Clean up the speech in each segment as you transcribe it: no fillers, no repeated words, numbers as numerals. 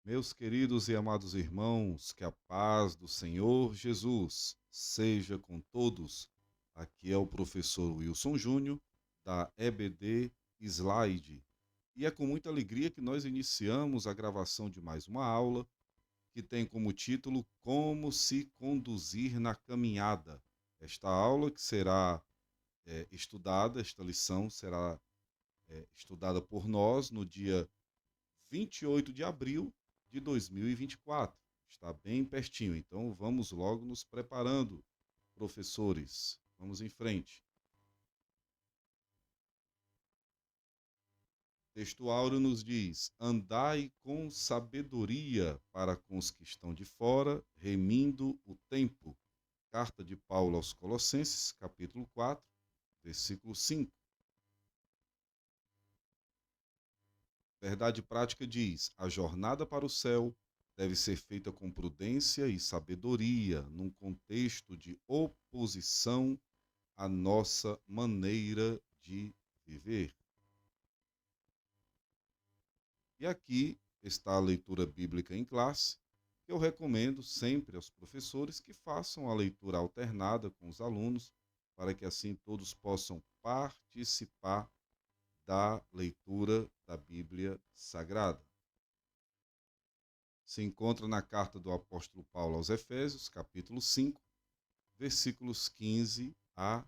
Meus queridos e amados irmãos, que a paz do Senhor Jesus seja com todos. Aqui é o professor Wilson Júnior, da EBD Slide. E é com muita alegria que nós iniciamos a gravação de mais uma aula, que tem como título Como se conduzir na caminhada. Esta aula que será estudada, esta lição será estudada por nós no dia 28 de abril de 2024. Está bem pertinho, então vamos logo nos preparando, professores. Vamos em frente. O texto áureo nos diz: andai com sabedoria para com os que estão de fora, remindo o tempo. Carta de Paulo aos Colossenses, capítulo 4, versículo 5. Verdade prática diz: a jornada para o céu deve ser feita com prudência e sabedoria, num contexto de oposição à nossa maneira de viver. E aqui está a leitura bíblica em classe, que eu recomendo sempre aos professores que façam a leitura alternada com os alunos, para que assim todos possam participar da leitura da Bíblia Sagrada. Se encontra na carta do apóstolo Paulo aos Efésios, capítulo 5, versículos 15 a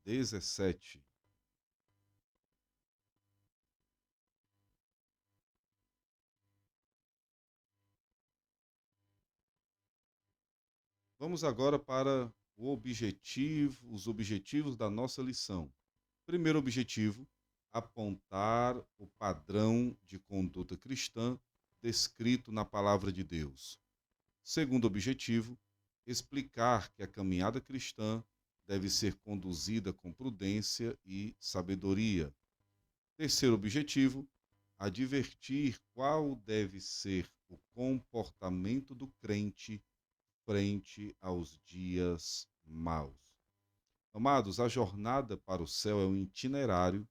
17. Vamos agora para os objetivos da nossa lição. Primeiro objetivo, apontar o padrão de conduta cristã descrito na palavra de Deus. Segundo objetivo, explicar que a caminhada cristã deve ser conduzida com prudência e sabedoria. Terceiro objetivo, advertir qual deve ser o comportamento do crente frente aos dias maus. Amados, a jornada para o céu é um itinerário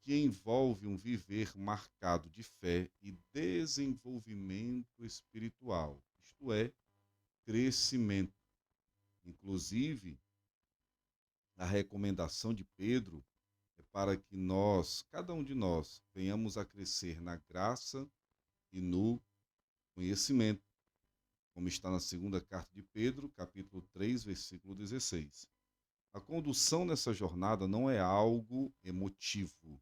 que envolve um viver marcado de fé e desenvolvimento espiritual, isto é, crescimento. Inclusive, a recomendação de Pedro é para que nós, cada um de nós, venhamos a crescer na graça e no conhecimento, como está na segunda carta de Pedro, capítulo 3, versículo 16. A condução nessa jornada não é algo emotivo,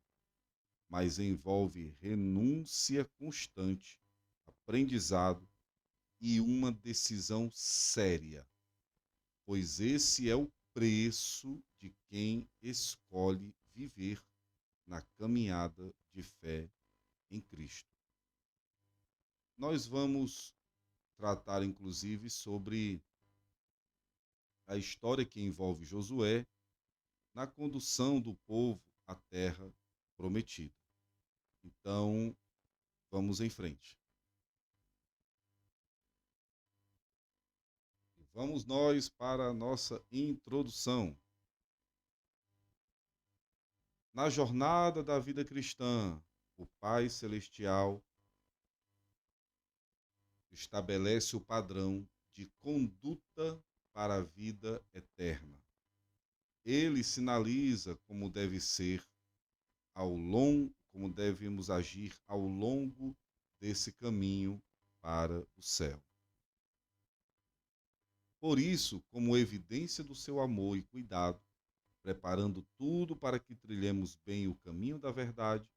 mas envolve renúncia constante, aprendizado e uma decisão séria, pois esse é o preço de quem escolhe viver na caminhada de fé em Cristo. Nós vamos tratar, inclusive, sobre a história que envolve Josué na condução do povo à terra prometida. Então, vamos em frente. Vamos nós para a nossa introdução. Na jornada da vida cristã, o Pai Celestial estabelece o padrão de conduta para a vida eterna. Ele sinaliza como deve ser como devemos agir ao longo desse caminho para o céu. Por isso, como evidência do seu amor e cuidado, preparando tudo para que trilhemos bem o caminho da verdade,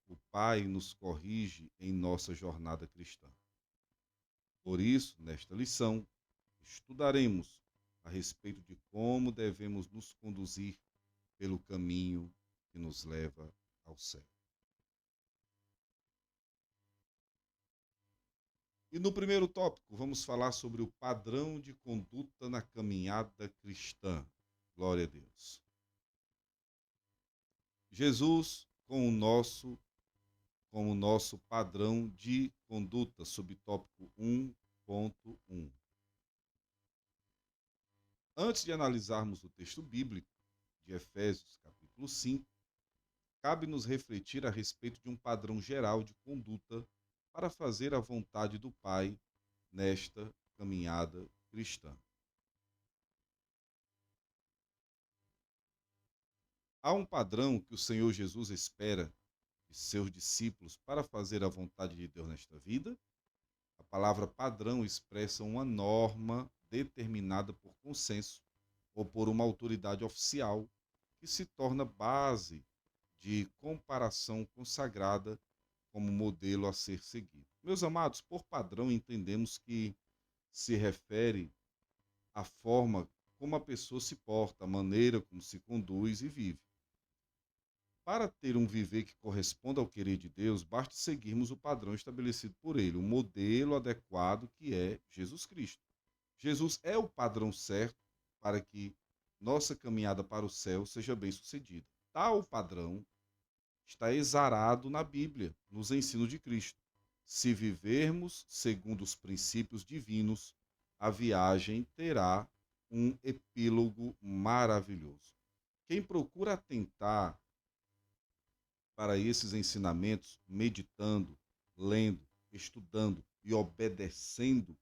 o Pai nos corrige em nossa jornada cristã. Por isso, nesta lição, estudaremos a respeito de como devemos nos conduzir pelo caminho que nos leva ao céu. E no primeiro tópico, vamos falar sobre o padrão de conduta na caminhada cristã. Glória a Deus. Jesus, como nosso padrão de conduta, subtópico 1.1. Antes de analisarmos o texto bíblico de Efésios, capítulo 5, cabe-nos refletir a respeito de um padrão geral de conduta para fazer a vontade do Pai nesta caminhada cristã. Há um padrão que o Senhor Jesus espera de seus discípulos para fazer a vontade de Deus nesta vida? A palavra padrão expressa uma norma determinada por consenso ou por uma autoridade oficial que se torna base de comparação consagrada como modelo a ser seguido. Meus amados, por padrão entendemos que se refere à forma como a pessoa se porta, a maneira como se conduz e vive. Para ter um viver que corresponda ao querer de Deus, basta seguirmos o padrão estabelecido por ele, o modelo adequado que é Jesus Cristo. Jesus é o padrão certo para que nossa caminhada para o céu seja bem-sucedida. Tal padrão está exarado na Bíblia, nos ensinos de Cristo. Se vivermos segundo os princípios divinos, a viagem terá um epílogo maravilhoso. Quem procura atentar para esses ensinamentos, meditando, lendo, estudando e obedecendo,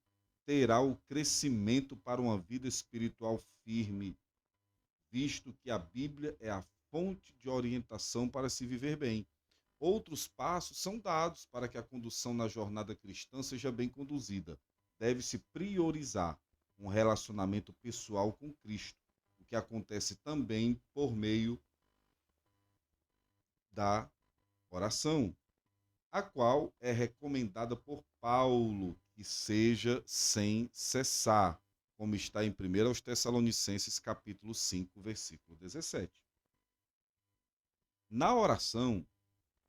terá o crescimento para uma vida espiritual firme, visto que a Bíblia é a fonte de orientação para se viver bem. Outros passos são dados para que a condução na jornada cristã seja bem conduzida. Deve-se priorizar um relacionamento pessoal com Cristo, o que acontece também por meio da oração, a qual é recomendada por Paulo que seja sem cessar, como está em 1 Tessalonicenses capítulo 5, versículo 17. Na oração,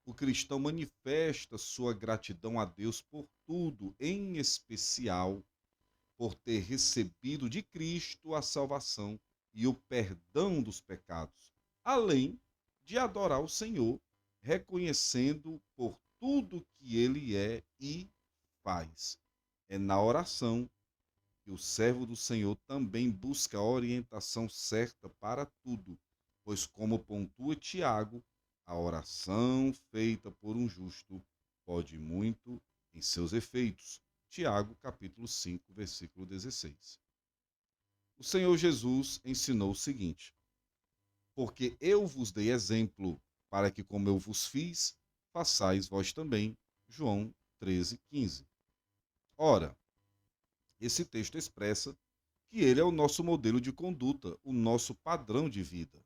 o cristão manifesta sua gratidão a Deus por tudo, em especial por ter recebido de Cristo a salvação e o perdão dos pecados, além de adorar o Senhor, reconhecendo por tudo que ele é e faz. É na oração que o servo do Senhor também busca a orientação certa para tudo, pois, como pontua Tiago, a oração feita por um justo pode muito em seus efeitos. Tiago, capítulo 5, versículo 16. O Senhor Jesus ensinou o seguinte: porque eu vos dei exemplo, para que, como eu vos fiz, façais vós também. João 13, 15. Ora, esse texto expressa que ele é o nosso modelo de conduta, o nosso padrão de vida.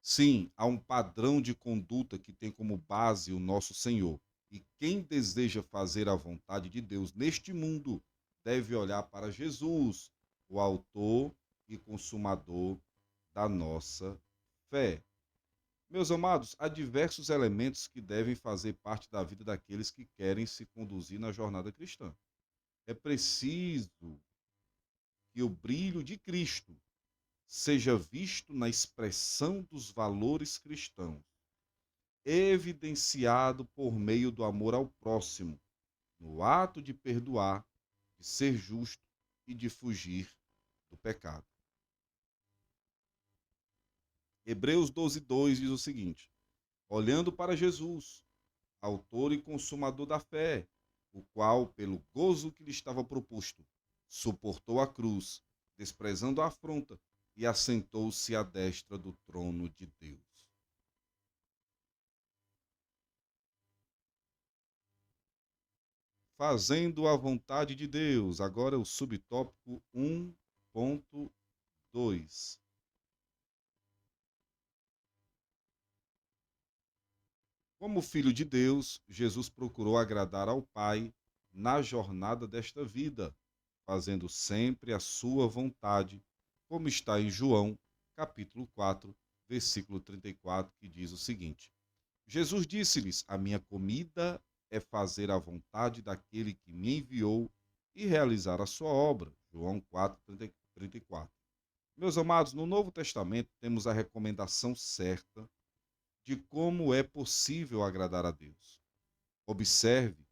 Sim, há um padrão de conduta que tem como base o nosso Senhor. E quem deseja fazer a vontade de Deus neste mundo deve olhar para Jesus, o autor e consumador da nossa fé. Meus amados, há diversos elementos que devem fazer parte da vida daqueles que querem se conduzir na jornada cristã. É preciso que o brilho de Cristo seja visto na expressão dos valores cristãos, evidenciado por meio do amor ao próximo, no ato de perdoar, de ser justo e de fugir do pecado. Hebreus 12:2 diz o seguinte: olhando para Jesus, autor e consumador da fé, o qual, pelo gozo que lhe estava proposto, suportou a cruz, desprezando a afronta, e assentou-se à destra do trono de Deus. Fazendo a vontade de Deus. Agora o subtópico 1.2. Como filho de Deus, Jesus procurou agradar ao Pai na jornada desta vida, fazendo sempre a sua vontade, como está em João, capítulo 4, versículo 34, que diz o seguinte: Jesus disse-lhes: a minha comida é fazer a vontade daquele que me enviou e realizar a sua obra. João 4, 34. Meus amados, no Novo Testamento temos a recomendação certa de como é possível agradar a Deus. Observe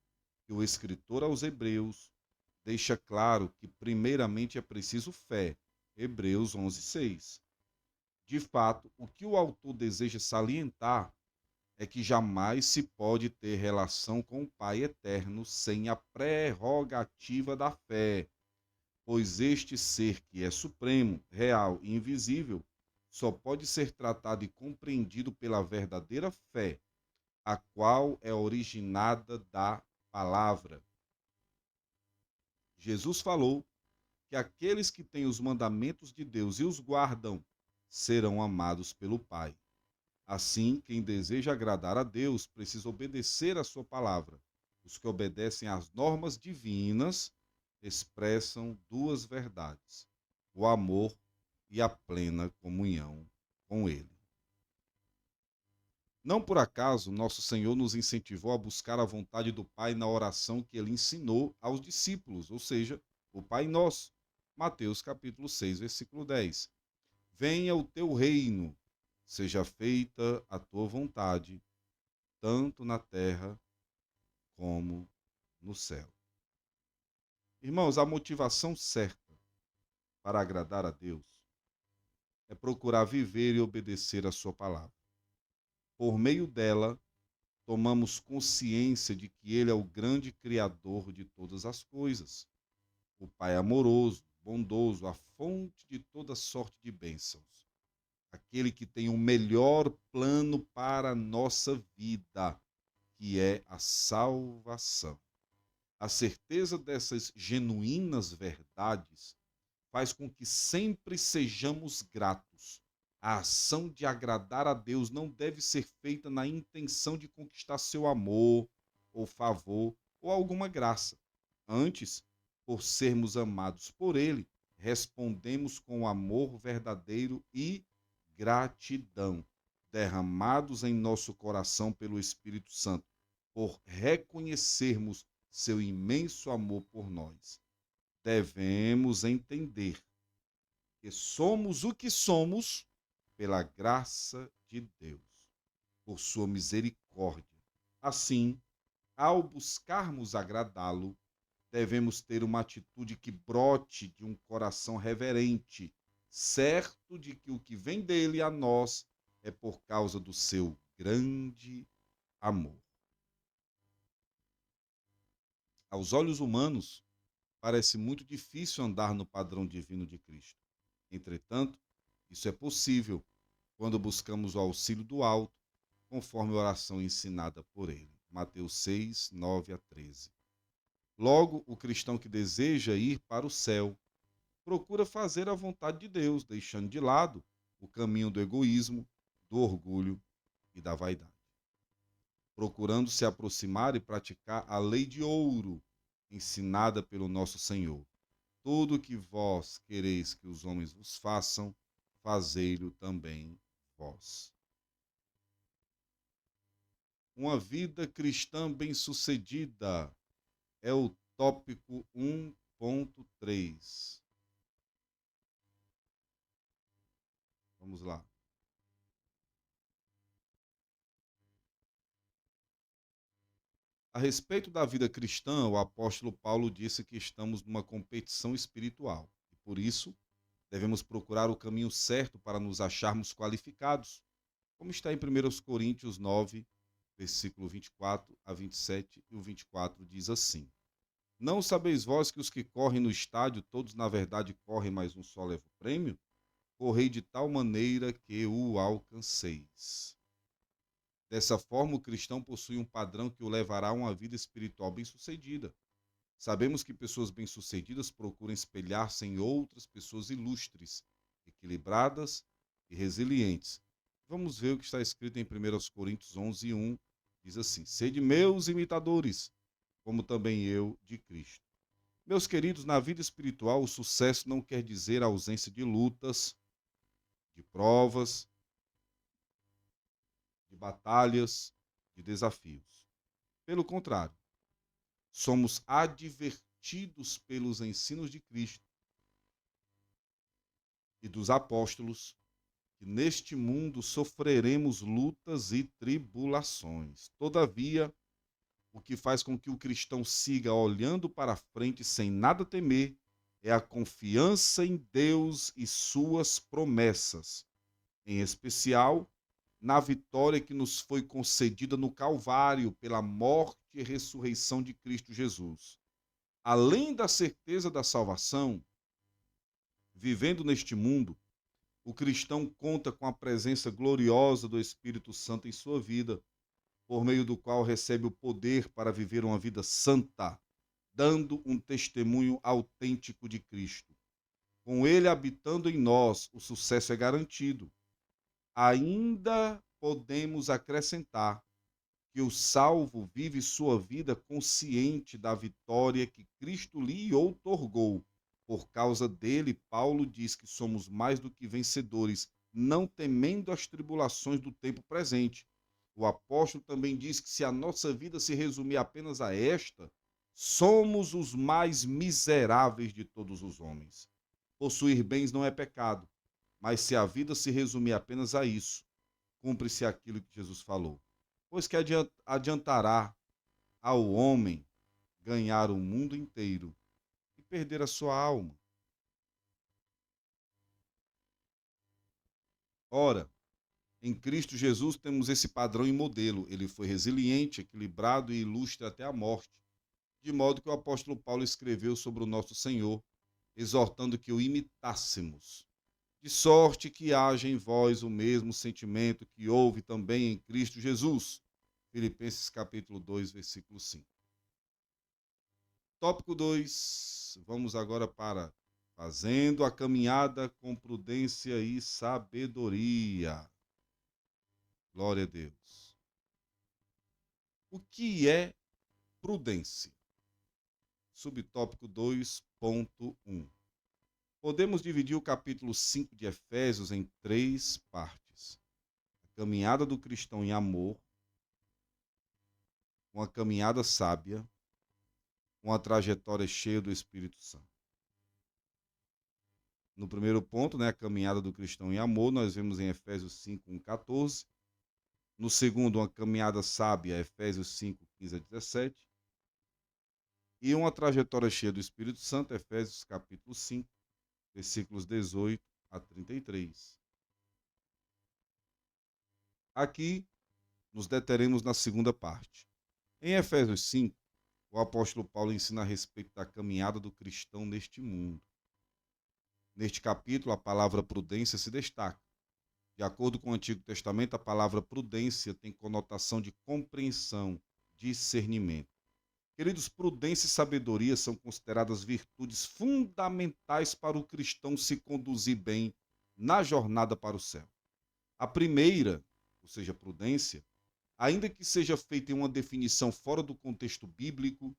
que o escritor aos Hebreus deixa claro que primeiramente é preciso fé. Hebreus 11:6. De fato, o que o autor deseja salientar é que jamais se pode ter relação com o Pai eterno sem a prerrogativa da fé, pois este ser que é supremo, real e invisível só pode ser tratado e compreendido pela verdadeira fé, a qual é originada da palavra. Jesus falou que aqueles que têm os mandamentos de Deus e os guardam serão amados pelo Pai. Assim, quem deseja agradar a Deus precisa obedecer à sua palavra. Os que obedecem às normas divinas expressam duas verdades: o amor e a plena comunhão com Ele. Não por acaso, nosso Senhor nos incentivou a buscar a vontade do Pai na oração que ele ensinou aos discípulos, ou seja, o Pai Nosso. Mateus capítulo 6, versículo 10. Venha o teu reino, seja feita a tua vontade, tanto na terra como no céu. Irmãos, a motivação certa para agradar a Deus é procurar viver e obedecer a sua palavra. Por meio dela, tomamos consciência de que Ele é o grande Criador de todas as coisas, o Pai amoroso, bondoso, a fonte de toda sorte de bênçãos, aquele que tem o melhor plano para a nossa vida, que é a salvação. A certeza dessas genuínas verdades faz com que sempre sejamos gratos. A ação de agradar a Deus não deve ser feita na intenção de conquistar seu amor, ou favor, ou alguma graça. Antes, por sermos amados por Ele, respondemos com amor verdadeiro e gratidão, derramados em nosso coração pelo Espírito Santo, por reconhecermos seu imenso amor por nós. Devemos entender que somos o que somos pela graça de Deus, por sua misericórdia. Assim, ao buscarmos agradá-lo, devemos ter uma atitude que brote de um coração reverente, certo de que o que vem dele a nós é por causa do seu grande amor. Aos olhos humanos, parece muito difícil andar no padrão divino de Cristo. Entretanto, isso é possível quando buscamos o auxílio do alto, conforme a oração ensinada por ele. Mateus 6, 9 a 13. Logo, o cristão que deseja ir para o céu procura fazer a vontade de Deus, deixando de lado o caminho do egoísmo, do orgulho e da vaidade. Procurando se aproximar e praticar a lei de ouro ensinada pelo nosso Senhor. Tudo o que vós quereis que os homens vos façam, fazei-lo também vós. Uma vida cristã bem-sucedida é o tópico 1.3. Vamos lá. A respeito da vida cristã, o apóstolo Paulo disse que estamos numa competição espiritual e, por isso, devemos procurar o caminho certo para nos acharmos qualificados, como está em 1 Coríntios 9, versículo 24 a 27, e o 24 diz assim: Não sabeis vós que os que correm no estádio, todos na verdade correm, mas um só leva o prêmio? Correi de tal maneira que o alcanceis. Dessa forma, o cristão possui um padrão que o levará a uma vida espiritual bem-sucedida. Sabemos que pessoas bem-sucedidas procuram espelhar-se em outras pessoas ilustres, equilibradas e resilientes. Vamos ver o que está escrito em 1 Coríntios 11, 1. Diz assim: Sede meus imitadores, como também eu de Cristo. Meus queridos, na vida espiritual, o sucesso não quer dizer a ausência de lutas, de provas, de batalhas, de desafios. Pelo contrário, somos advertidos pelos ensinos de Cristo e dos apóstolos que neste mundo sofreremos lutas e tribulações. Todavia, o que faz com que o cristão siga olhando para frente sem nada temer é a confiança em Deus e suas promessas, em especial na vitória que nos foi concedida no Calvário pela morte e ressurreição de Cristo Jesus. Além da certeza da salvação, vivendo neste mundo, o cristão conta com a presença gloriosa do Espírito Santo em sua vida, por meio do qual recebe o poder para viver uma vida santa, dando um testemunho autêntico de Cristo. Com ele habitando em nós, o sucesso é garantido. Ainda podemos acrescentar que o salvo vive sua vida consciente da vitória que Cristo lhe outorgou. Por causa dele, Paulo diz que somos mais do que vencedores, não temendo as tribulações do tempo presente. O apóstolo também diz que se a nossa vida se resumir apenas a esta, somos os mais miseráveis de todos os homens. Possuir bens não é pecado, mas se a vida se resumir apenas a isso, cumpre-se aquilo que Jesus falou. Pois que adiantará ao homem ganhar o mundo inteiro e perder a sua alma? Ora, em Cristo Jesus temos esse padrão e modelo. Ele foi resiliente, equilibrado e ilustre até a morte, de modo que o apóstolo Paulo escreveu sobre o nosso Senhor, exortando que o imitássemos. De sorte que haja em vós o mesmo sentimento que houve também em Cristo Jesus. Filipenses capítulo 2, versículo 5. Tópico 2. Vamos agora para fazendo a caminhada com prudência e sabedoria. Glória a Deus. O que é prudência? Subtópico 2.1. Podemos dividir o capítulo 5 de Efésios em 3 partes. A caminhada do cristão em amor, uma caminhada sábia, uma trajetória cheia do Espírito Santo. No primeiro ponto, a caminhada do cristão em amor, nós vemos em Efésios 5, 1-14. No segundo, uma caminhada sábia, Efésios 5, 15-17. E uma trajetória cheia do Espírito Santo, Efésios capítulo 5, versículos 18-33. Aqui nos deteremos na segunda parte. Em Efésios 5, o apóstolo Paulo ensina a respeito da caminhada do cristão neste mundo. Neste capítulo, a palavra prudência se destaca. De acordo com o Antigo Testamento, a palavra prudência tem conotação de compreensão, discernimento. Queridos, prudência e sabedoria são consideradas virtudes fundamentais para o cristão se conduzir bem na jornada para o céu. A primeira, ou seja, prudência, ainda que seja feita em uma definição fora do contexto bíblico,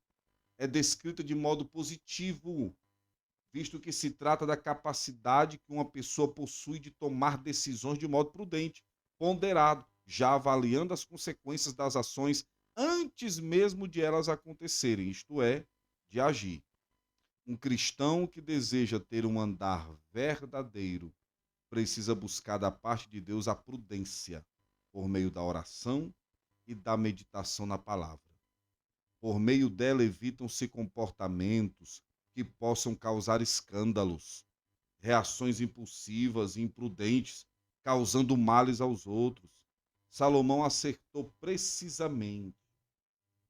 é descrita de modo positivo, visto que se trata da capacidade que uma pessoa possui de tomar decisões de modo prudente, ponderado, já avaliando as consequências das ações antes mesmo de elas acontecerem, isto é, de agir. Um cristão que deseja ter um andar verdadeiro precisa buscar da parte de Deus a prudência, por meio da oração e da meditação na palavra. Por meio dela evitam-se comportamentos que possam causar escândalos, reações impulsivas e imprudentes, causando males aos outros. Salomão acertou precisamente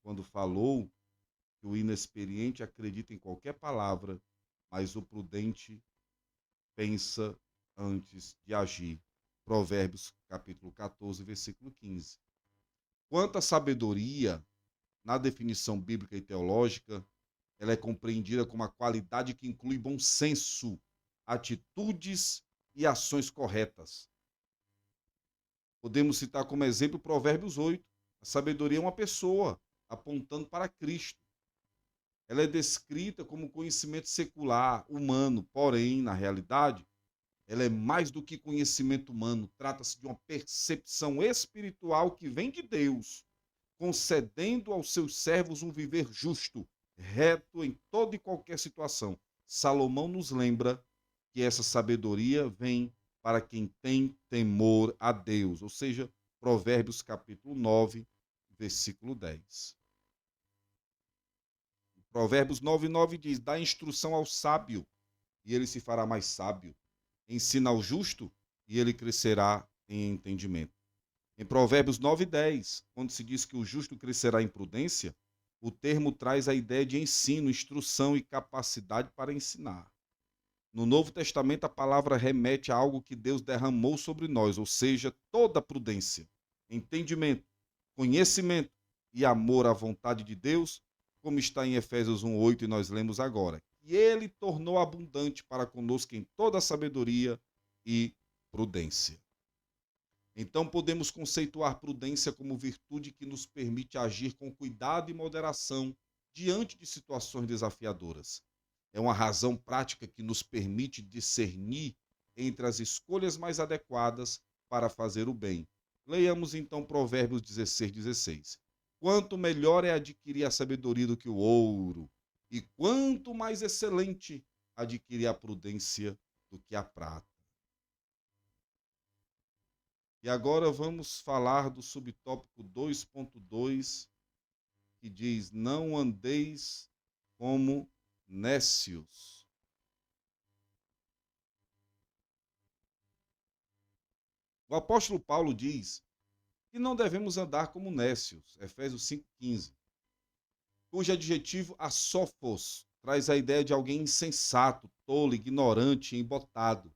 quando falou que o inexperiente acredita em qualquer palavra, mas o prudente pensa antes de agir. Provérbios capítulo 14, versículo 15. Quanto à sabedoria, na definição bíblica e teológica, ela é compreendida como a qualidade que inclui bom senso, atitudes e ações corretas. Podemos citar como exemplo Provérbios 8. A sabedoria é uma pessoa apontando para Cristo. Ela é descrita como conhecimento secular, humano, porém, na realidade, ela é mais do que conhecimento humano. Trata-se de uma percepção espiritual que vem de Deus, concedendo aos seus servos um viver justo, reto em toda e qualquer situação. Salomão nos lembra que essa sabedoria vem para quem tem temor a Deus, ou seja, Provérbios capítulo 9, versículo 10. Provérbios 9:9 diz: dá instrução ao sábio, e ele se fará mais sábio. Ensina ao justo, e ele crescerá em entendimento. Em Provérbios 9:10, quando se diz que o justo crescerá em prudência, o termo traz a ideia de ensino, instrução e capacidade para ensinar. No Novo Testamento, a palavra remete a algo que Deus derramou sobre nós, ou seja, toda prudência, entendimento, conhecimento e amor à vontade de Deus, como está em Efésios 1:8 e nós lemos agora. E ele tornou abundante para conosco em toda sabedoria e prudência. Então podemos conceituar prudência como virtude que nos permite agir com cuidado e moderação diante de situações desafiadoras. É uma razão prática que nos permite discernir entre as escolhas mais adequadas para fazer o bem. Leiamos então Provérbios 16:16. Quanto melhor é adquirir a sabedoria do que o ouro, e quanto mais excelente adquirir a prudência do que a prata. E agora vamos falar do subtópico 2.2, que diz: não andeis como nécios. O apóstolo Paulo diz que não devemos andar como nécios, Efésios 5:15, cujo adjetivo asófos traz a ideia de alguém insensato, tolo, ignorante, embotado.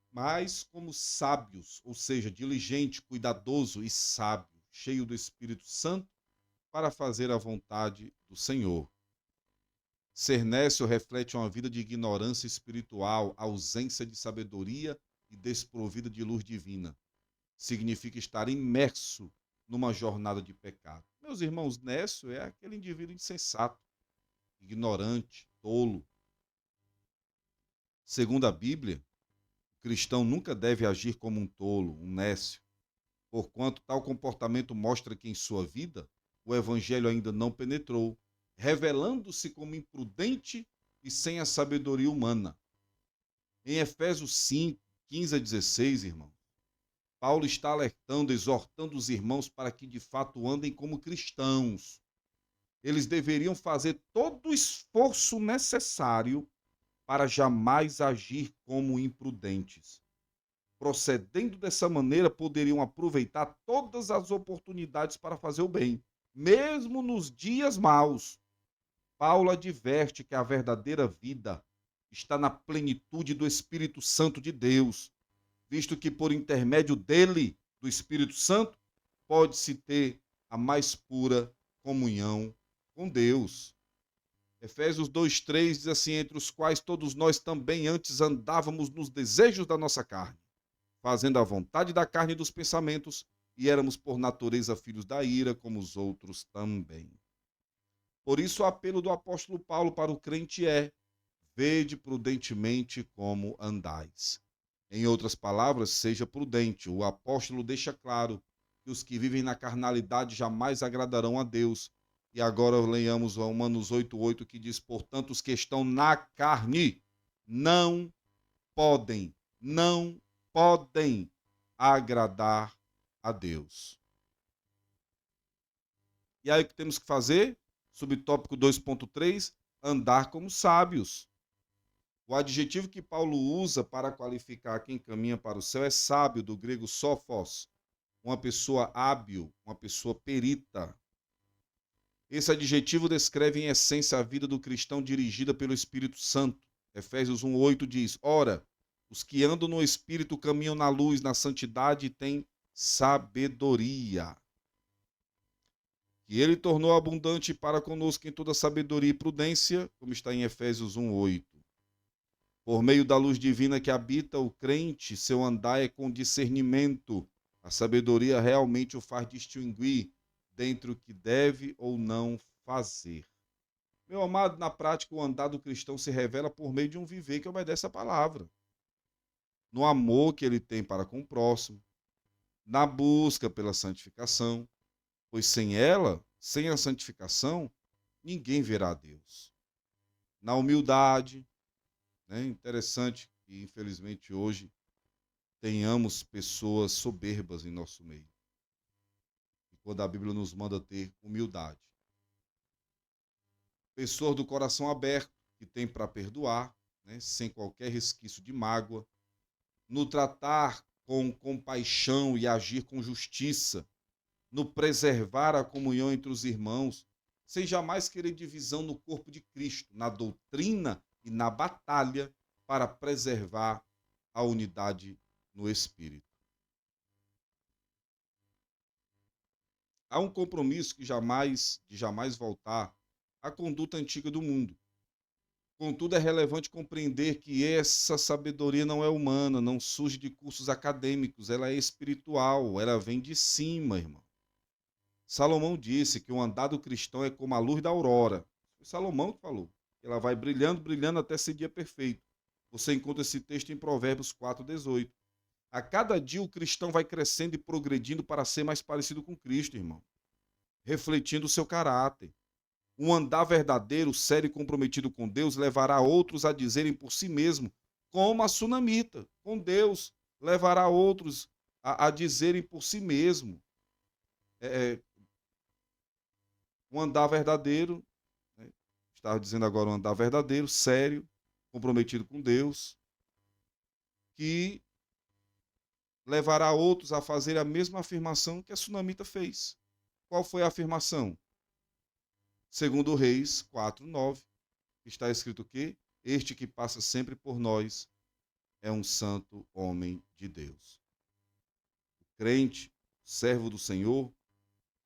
Mas como sábios, ou seja, diligente, cuidadoso e sábio, cheio do Espírito Santo, para fazer a vontade do Senhor. Ser nécio reflete uma vida de ignorância espiritual, ausência de sabedoria e desprovida de luz divina. Significa estar imerso numa jornada de pecado. Meus irmãos, nécio é aquele indivíduo insensato, ignorante, tolo. Segundo a Bíblia, o cristão nunca deve agir como um tolo, um nécio, porquanto tal comportamento mostra que em sua vida o evangelho ainda não penetrou, revelando-se como imprudente e sem a sabedoria humana. Em Efésios 5, 15 a 16, irmão, Paulo está alertando, exortando os irmãos para que de fato andem como cristãos. Eles deveriam fazer todo o esforço necessário para jamais agir como imprudentes. Procedendo dessa maneira, poderiam aproveitar todas as oportunidades para fazer o bem, mesmo nos dias maus. Paulo adverte que a verdadeira vida está na plenitude do Espírito Santo de Deus, visto que por intermédio dele, do Espírito Santo, pode-se ter a mais pura comunhão com Deus. Efésios 2:3 diz assim: entre os quais todos nós também antes andávamos nos desejos da nossa carne, fazendo a vontade da carne e dos pensamentos, e éramos por natureza filhos da ira, como os outros também. Por isso o apelo do apóstolo Paulo para o crente é: vede prudentemente como andais. Em outras palavras, seja prudente. O apóstolo deixa claro que os que vivem na carnalidade jamais agradarão a Deus. E agora leiamos Romanos 8:8, que diz: portanto, os que estão na carne não podem agradar a Deus. E aí o que temos que fazer? Subtópico 2.3, andar como sábios. O adjetivo que Paulo usa para qualificar quem caminha para o céu é sábio, do grego sophos, uma pessoa hábil, uma pessoa perita. Esse adjetivo descreve em essência a vida do cristão dirigida pelo Espírito Santo. Efésios 1:8 diz: ora, os que andam no Espírito caminham na luz, na santidade e têm sabedoria. Que ele tornou abundante para conosco em toda sabedoria e prudência, como está em Efésios 1:8. Por meio da luz divina que habita o crente, seu andar é com discernimento. A sabedoria realmente o faz distinguir dentre o que deve ou não fazer. Meu amado, na prática, o andar do cristão se revela por meio de um viver que obedece à palavra, no amor que ele tem para com o próximo, na busca pela santificação, pois sem ela, sem a santificação, ninguém verá a Deus. Na humildade, interessante que, infelizmente, hoje tenhamos pessoas soberbas em nosso meio. E quando a Bíblia nos manda ter humildade. Pessoas do coração aberto, que tem para perdoar, sem qualquer resquício de mágoa, no tratar com compaixão e agir com justiça, no preservar a comunhão entre os irmãos, sem jamais querer divisão no corpo de Cristo, na doutrina e na batalha para preservar a unidade no Espírito. Há um compromisso de jamais voltar à conduta antiga do mundo. Contudo, é relevante compreender que essa sabedoria não é humana, não surge de cursos acadêmicos, ela é espiritual, ela vem de cima, irmão. Salomão disse que o andar do cristão é como a luz da aurora. Foi Salomão que falou. Ela vai brilhando, brilhando até ser dia perfeito. Você encontra esse texto em Provérbios 4:18. A cada dia o cristão vai crescendo e progredindo para ser mais parecido com Cristo, irmão. Refletindo o seu caráter. Um andar verdadeiro, sério e comprometido com Deus levará outros a dizerem por si mesmo, como a sunamita, com Deus, levará outros a dizerem por si mesmo. Um andar verdadeiro, né? Estava dizendo agora um andar verdadeiro, sério, comprometido com Deus, que levará outros a fazer a mesma afirmação que a sunamita fez. Qual foi a afirmação? Segundo Reis 4:9, está escrito que este que passa sempre por nós é um santo homem de Deus. O crente, servo do Senhor,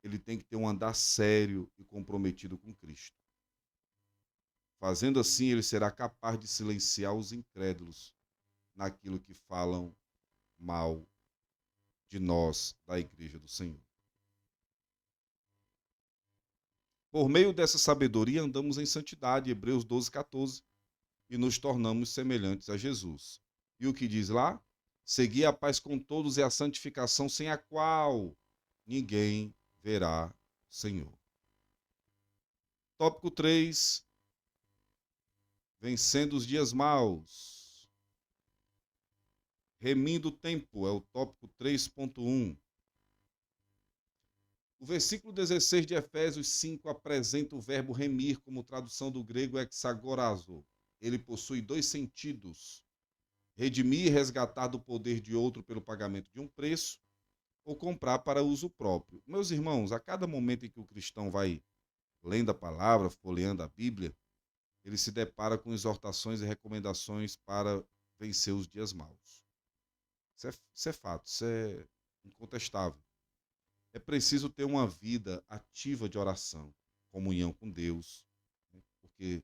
ele tem que ter um andar sério e comprometido com Cristo. Fazendo assim, ele será capaz de silenciar os incrédulos naquilo que falam mal de nós, da Igreja do Senhor. Por meio dessa sabedoria, andamos em santidade, Hebreus 12:14, e nos tornamos semelhantes a Jesus. E o que diz lá? Segui a paz com todos e a santificação, sem a qual ninguém verá o Senhor. Tópico 3, vencendo os dias maus. Remindo o tempo, é o tópico 3.1. O versículo 16 de Efésios 5 apresenta o verbo remir como tradução do grego hexagorazo. Ele possui dois sentidos: redimir e resgatar do poder de outro pelo pagamento de um preço, ou comprar para uso próprio. Meus irmãos, a cada momento em que o cristão vai lendo a palavra, folheando a Bíblia, ele se depara com exortações e recomendações para vencer os dias maus. Isso é fato, isso é incontestável. É preciso ter uma vida ativa de oração, comunhão com Deus, né? Porque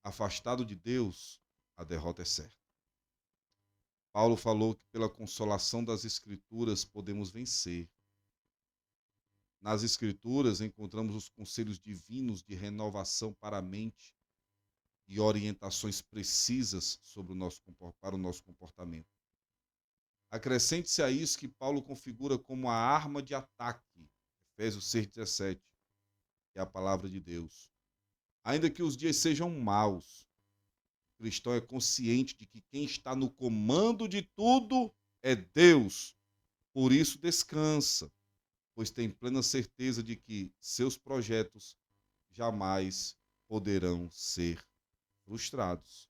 afastado de Deus, a derrota é certa. Paulo falou que pela consolação das Escrituras podemos vencer. Nas Escrituras encontramos os conselhos divinos de renovação para a mente e orientações precisas para o nosso comportamento. Acrescente-se a isso que Paulo configura como a arma de ataque, Efésios 6:17, que é a palavra de Deus. Ainda que os dias sejam maus, o cristão é consciente de que quem está no comando de tudo é Deus. Por isso descansa, pois tem plena certeza de que seus projetos jamais poderão ser frustrados.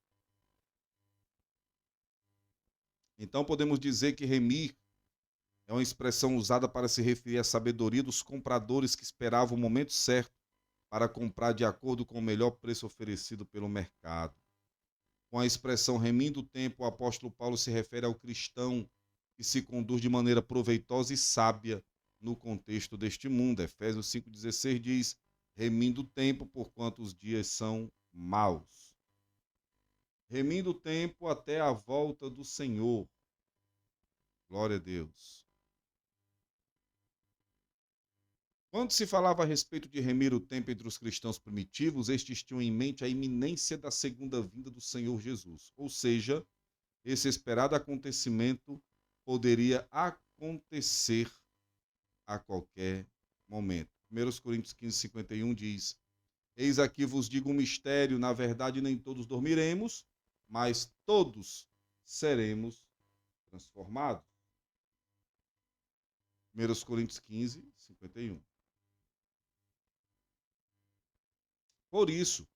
Então podemos dizer que remir é uma expressão usada para se referir à sabedoria dos compradores que esperavam o momento certo para comprar de acordo com o melhor preço oferecido pelo mercado. Com a expressão remindo o tempo, o apóstolo Paulo se refere ao cristão que se conduz de maneira proveitosa e sábia no contexto deste mundo. Efésios 5,16 diz, remindo o tempo, porquanto os dias são maus. Remindo o tempo até a volta do Senhor. Glória a Deus. Quando se falava a respeito de remir o tempo entre os cristãos primitivos, estes tinham em mente a iminência da segunda vinda do Senhor Jesus. Ou seja, esse esperado acontecimento poderia acontecer a qualquer momento. 1 Coríntios 15:51 diz, eis aqui vos digo um mistério, na verdade nem todos dormiremos, mas todos seremos transformados. 1 Coríntios 15:51. Por isso,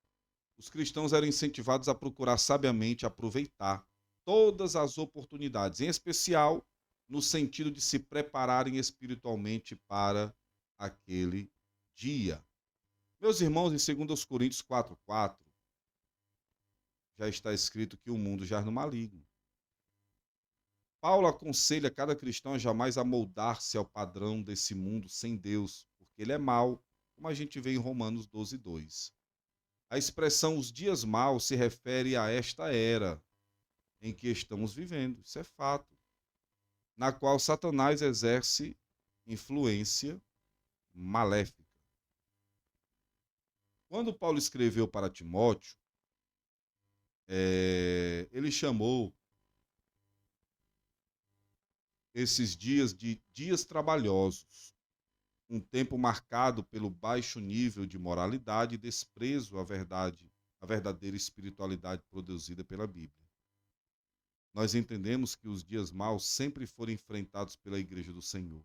os cristãos eram incentivados a procurar sabiamente aproveitar todas as oportunidades, em especial no sentido de se prepararem espiritualmente para aquele dia. Meus irmãos, em 2 Coríntios 4:4, já está escrito que o mundo jaz no maligno. Paulo aconselha cada cristão a jamais amoldar-se ao padrão desse mundo sem Deus, porque ele é mau, como a gente vê em Romanos 12:2. A expressão os dias maus se refere a esta era em que estamos vivendo, isso é fato, na qual Satanás exerce influência maléfica. Quando Paulo escreveu para Timóteo, ele chamou esses dias de dias trabalhosos, um tempo marcado pelo baixo nível de moralidade e desprezo à verdade, à verdadeira espiritualidade produzida pela Bíblia. Nós entendemos que os dias maus sempre foram enfrentados pela Igreja do Senhor,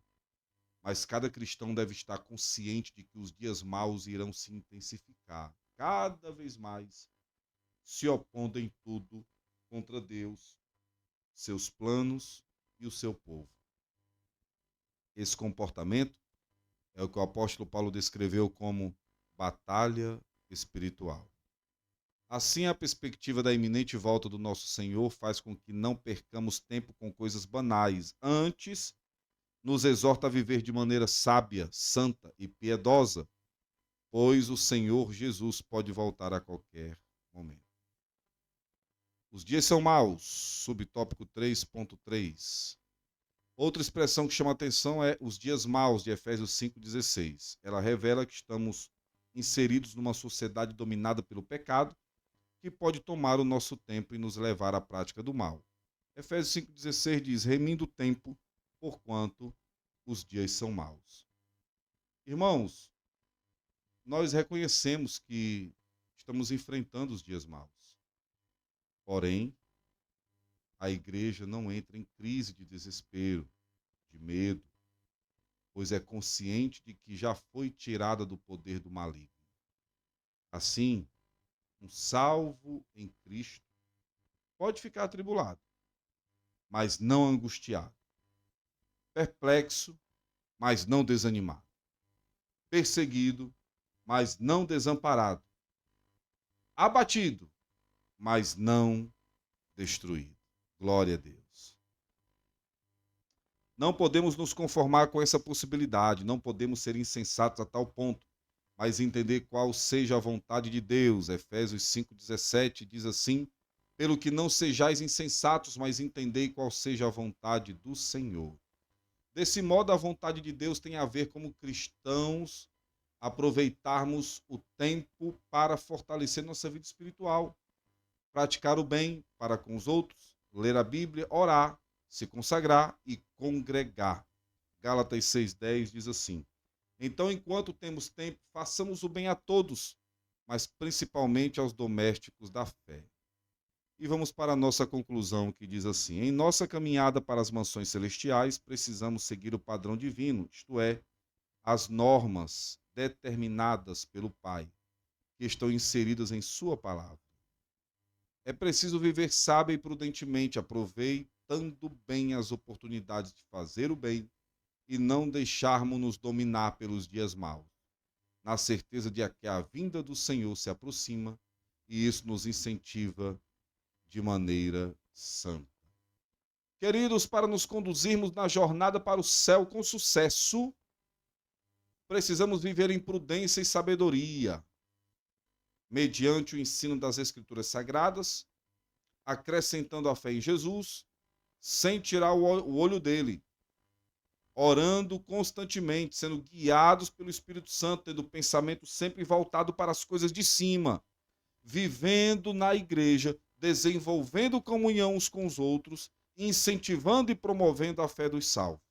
mas cada cristão deve estar consciente de que os dias maus irão se intensificar, cada vez mais, se opondo em tudo contra Deus, seus planos e o seu povo. Esse comportamento é o que o apóstolo Paulo descreveu como batalha espiritual. Assim, a perspectiva da iminente volta do nosso Senhor faz com que não percamos tempo com coisas banais. Antes, nos exorta a viver de maneira sábia, santa e piedosa, pois o Senhor Jesus pode voltar a qualquer momento. Os dias são maus, subtópico 3.3. Outra expressão que chama a atenção é os dias maus, de Efésios 5,16. Ela revela que estamos inseridos numa sociedade dominada pelo pecado, que pode tomar o nosso tempo e nos levar à prática do mal. Efésios 5,16 diz, remindo o tempo, porquanto os dias são maus. Irmãos, nós reconhecemos que estamos enfrentando os dias maus. Porém, a igreja não entra em crise de desespero, de medo, pois é consciente de que já foi tirada do poder do maligno. Assim, um salvo em Cristo pode ficar atribulado, mas não angustiado, perplexo, mas não desanimado, perseguido, mas não desamparado, abatido, mas não destruído. Glória a Deus. Não podemos nos conformar com essa possibilidade, não podemos ser insensatos a tal ponto, mas entender qual seja a vontade de Deus. Efésios 5,17 diz assim, pelo que não sejais insensatos, mas entendei qual seja a vontade do Senhor. Desse modo, a vontade de Deus tem a ver como cristãos aproveitarmos o tempo para fortalecer nossa vida espiritual, praticar o bem para com os outros, ler a Bíblia, orar, se consagrar e congregar. Gálatas 6,10 diz assim, então, enquanto temos tempo, façamos o bem a todos, mas principalmente aos domésticos da fé. E vamos para a nossa conclusão, que diz assim, em nossa caminhada para as mansões celestiais, precisamos seguir o padrão divino, isto é, as normas determinadas pelo Pai, que estão inseridas em sua palavra. É preciso viver sábio e prudentemente, aproveitando bem as oportunidades de fazer o bem e não deixarmos-nos dominar pelos dias maus, na certeza de que a vinda do Senhor se aproxima e isso nos incentiva de maneira santa. Queridos, para nos conduzirmos na jornada para o céu com sucesso, precisamos viver em prudência e sabedoria, mediante o ensino das Escrituras Sagradas, acrescentando a fé em Jesus, sem tirar o olho dele, orando constantemente, sendo guiados pelo Espírito Santo, tendo o pensamento sempre voltado para as coisas de cima, vivendo na igreja, desenvolvendo comunhão uns com os outros, incentivando e promovendo a fé dos salvos.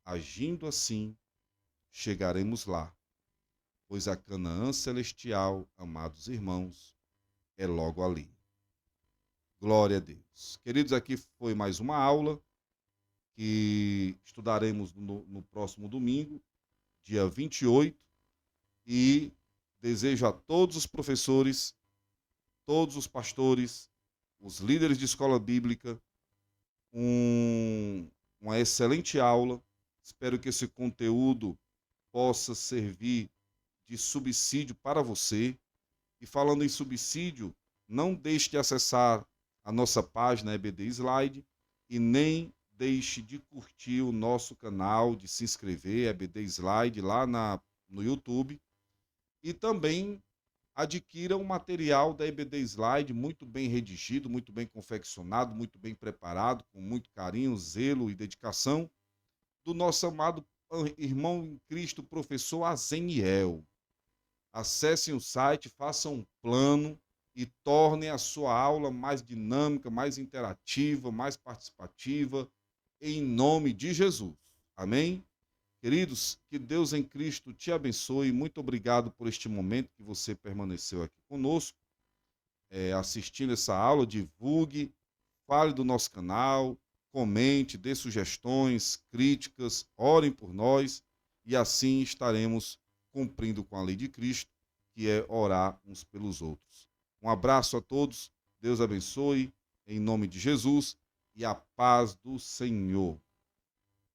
Agindo assim, chegaremos lá, pois a Canaã celestial, amados irmãos, é logo ali. Glória a Deus. Queridos, aqui foi mais uma aula que estudaremos no próximo domingo, dia 28, e desejo a todos os professores, todos os pastores, os líderes de escola bíblica, uma excelente aula. Espero que esse conteúdo possa servir de subsídio para você. E falando em subsídio, não deixe de acessar a nossa página EBD Slide e nem deixe de curtir o nosso canal, de se inscrever, EBD Slide, lá no YouTube. E também adquira um material da EBD Slide muito bem redigido, muito bem confeccionado, muito bem preparado, com muito carinho, zelo e dedicação, do nosso amado irmão em Cristo, professor Azeniel. Acessem o site, façam um plano e tornem a sua aula mais dinâmica, mais interativa, mais participativa, em nome de Jesus. Amém? Queridos, que Deus em Cristo te abençoe. Muito obrigado por este momento que você permaneceu aqui conosco, assistindo essa aula. Divulgue, fale do nosso canal, comente, dê sugestões, críticas, orem por nós e assim estaremos cumprindo com a lei de Cristo, que é orar uns pelos outros. Um abraço a todos, Deus abençoe, em nome de Jesus, e a paz do Senhor.